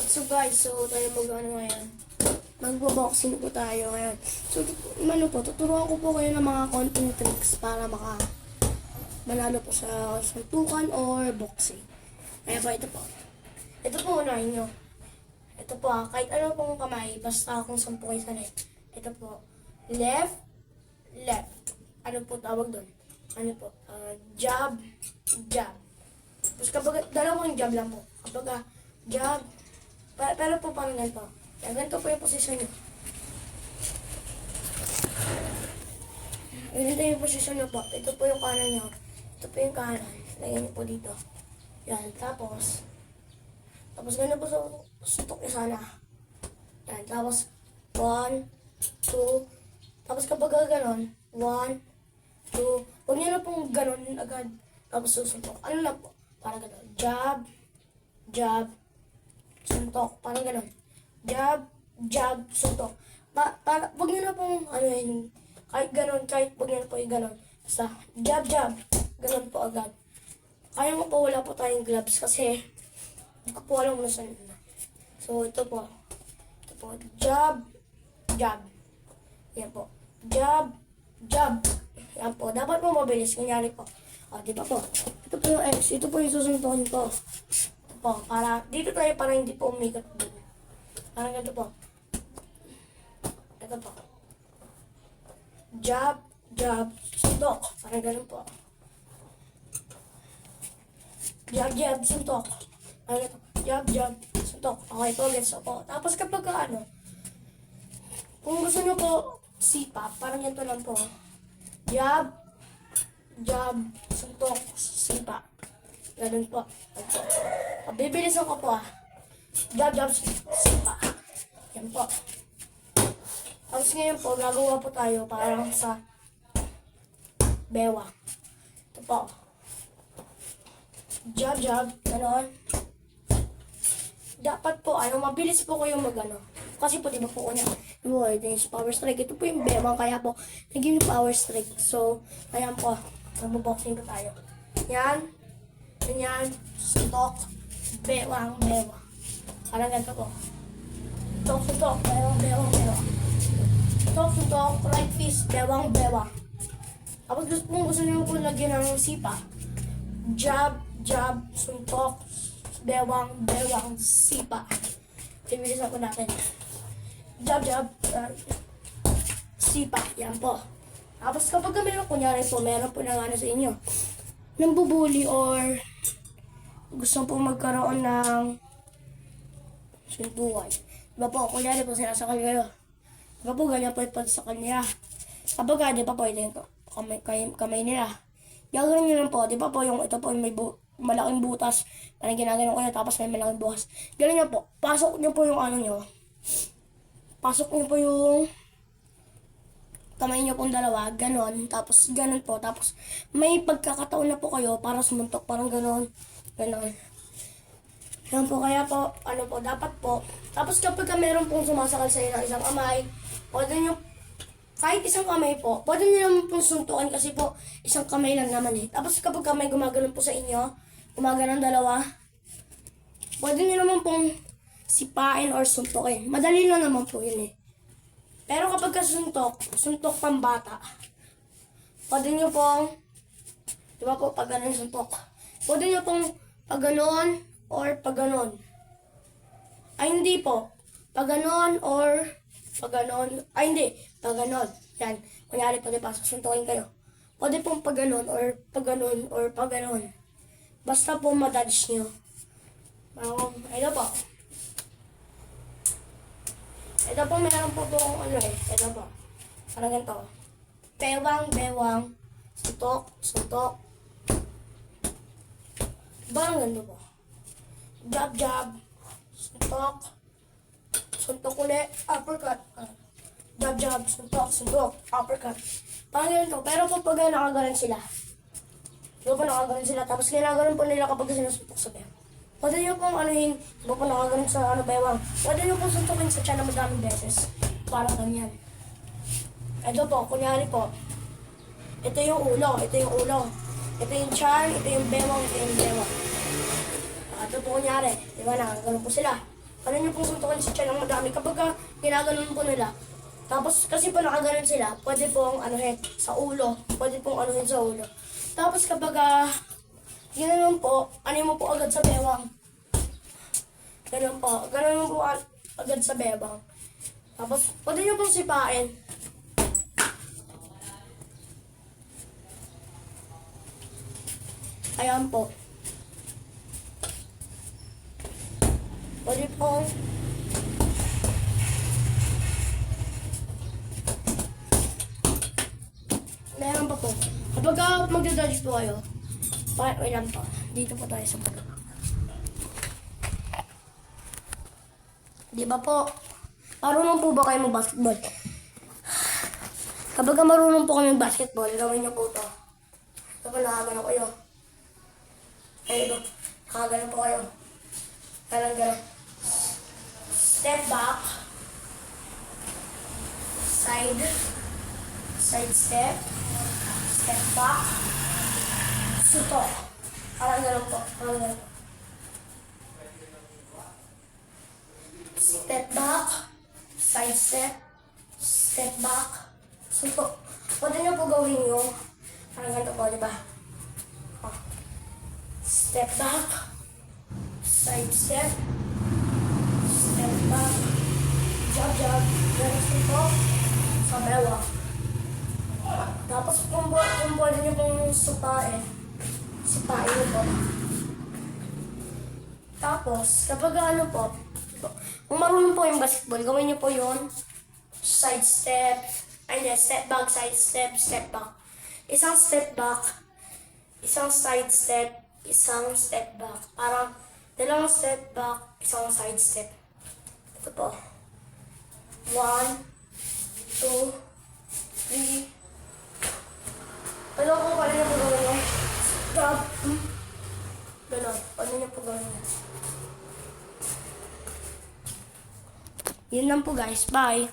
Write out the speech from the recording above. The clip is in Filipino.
So guys, tayo mag-ano ngayon. Magbo-boxing po tayo ngayon. So, tuturuan ko po kayo ng mga konting tricks para manalo po sa suntukan or boxing. Kaya po, ito po. Ito po unahin nyo. Ito po kahit ano pong kamay, basta kung saan po kayo sanay. Ito po, left, left. Ano po tawag doon? Ano po? Jab, jab. Tapos kapag dalawang jab lang po. Kapag jab, pero po parang ganito. Yan, ganito po yung posisyon nyo. Ganito yung posisyon nyo po. Ito po yung kanan nyo. Ito po yung kanan. Lagyan nyo po dito. Yan, tapos ganito po sa sutok nyo sana. Yan, tapos 1, 2, tapos kapag ganon, 1, 2, huwag nyo na pong ganon agad. Tapos susuntok. Ano na po? Parang ganon. Jab, jab, suntok. Parang ganon. Jab, jab, suntok. Huwag nyo na pong, kahit ganon, kahit huwag nyo na po yung ganon. Basta, jab, jab, ganon po agad. Kaya mo po, wala po tayong gloves kasi hindi ko po alam kung saan. So, ito po, jab, jab. Yan po. Jab, jab. Yan po. Dapat po mabilis. Kunyari po. Di ba po? Ito po yung X. Ito po yung susuntukin ko. Ito po. Dito tayo para hindi po umikot doon. Parang ganito po. Ito po. Jab, jab, suntok. Parang ganun po. Jab, jab, suntok. Parang ganito. Jab, jab, suntok. Okay po, gets po. Tapos kapag kung gusto nyo po sipa, parang ganito lang po. Jab, jab, suntok, sipa. Ganun po. Bibilisan ko po Jab, jab, sipa. Yan po. Tapos ngayon po, gagawa po tayo parang sa bewang. Ito po. Jab, jab, ganon. Dapat po, mabilis po kayo magano. Kasi po, di ba po kunya, ito yung power strike. Ito po yung bewang, kaya po, naging yung power strike. So, ayan po, magbo-boxing po tayo. Yan, ganyan, suntok, bewang, bewang. Parang ganito po. Suntok, suntok, bewang, bewang, bewang. Suntok, suntok, right fist, bewang, bewang. Tapos kung gusto nyo po lagyan ng sipa, jab, jab, suntok, bewang, bewang, sipa. Bibilisan ko natin. Jab, jab, sipa. Yan po. Tapos kapag meron, kunyari po, meron po na sa inyo, nang bubuli or gusto po magkaroon ng suntukan. Diba po, kunyari po sinasakal kayo. Diba po, ganyan po yung pagsakal niya. Kapag di pa po, ito yung kamay nila. Gagawin nyo lang po, di ba po yung ito po yung may malaking butas. Parang ginagano ko yun, tapos may malaking bukas. Gano'n nyo po, pasok nyo po yung nyo. Pasok nyo po yung kamay nyo pong dalawa, ganon. Tapos ganon po, tapos may pagkakataon na po kayo para sumuntok, parang ganon. Ganon. Yan po, kaya po, dapat po. Tapos kapag meron pong sumasakal sa inyo ng isang kamay, pwede nyo, kahit isang kamay po, pwede nyo naman pong suntukan kasi po, isang kamay lang naman eh. Tapos kapag kamay gumaganon po sa inyo, gumaganon dalawa, pwede nyo naman pong sipain or suntukin. Madali lang naman po yun eh. Pero kapag suntok pang bata, pwede nyo pong, di ba po, pag ganon suntok, pwede nyo pong pag ganon or pag ganon. Ay hindi po, pag ganon or pag ganon, ay hindi, pag ganon. Yan, kunyari pwede pa susuntukin kayo. Pwede pong pag ganon or pag ganon or pag ganon. Basta po madodge nyo. Ito po. Ito po, meron po itong ito po. Parang ganito. Bewang, bewang. Suntok, suntok. Parang ganito po. Jab, jab. Suntok. Suntok ulit. Uppercut. Jab, jab. Suntok, suntok. Uppercut. Parang ganito. Pero po pag nakagalan sila. Di ba po nakagalan sila. Tapos ginagalan po nila kapag sinusuntok sa bewang. Pwede nyo pong di ba po nakagalan sa bewang. Pwede nyo pong suntukin sa tiyan na madaming beses. Parang ganyan. Ito po, kunyari po. Ito yung ulo, ito yung ulo. Ito yung tiyan, ito yung bewang, ito yung bewang. Ito po kunyari. Di ba nakagalan po sila. Ano nyo pong suntukin si tiyan ng madami kapag ginaganon po nila. Tapos kasi po nakaganon sila, pwede pong anuhin sa ulo. Pwede pong anuhin sa ulo. Tapos kapag ginanon po, ano mo po agad sa bewang. Ganun po. Ganun po agad sa bewang. Tapos pwede nyo pong sipain. Ayan po. Pwede pong meron pa po. Kapag magdadodge po kayo, wait lang po. Dito po tayo sa baba. Di ba po? Marunong po ba kayo mag-basketball? Kapag marunong po kayo mag-basketball, gawin niyo po ito. Kapag nakagano kayo. Ay, ito. Nakagano po kayo. Gano'n. Step back. Side step. Step back. Suto. Parang gano'n po. Parang gano'n. Step back. Side step. Step back. Suto. Pwede nyo po gawin yung parang ganito po, di ba? Oh. Step back. Side step. Step back. Jab. Ganun po. Sa bewa. Tapos kung pwede nyo pong sipain nyo po. Tapos, kapag ano po, kung marunong po yung basketball, gawin nyo po yun. Side step. Step back, side step, step back. Isang step back, isang side step, isang step back. Parang dalawang step back, isang side step. Ito po. 1, 2, 3. Ano po pala niyo po gawin yun? Stop. Ganon. Paano niyo po gawin yun? Yun lang po guys. Bye.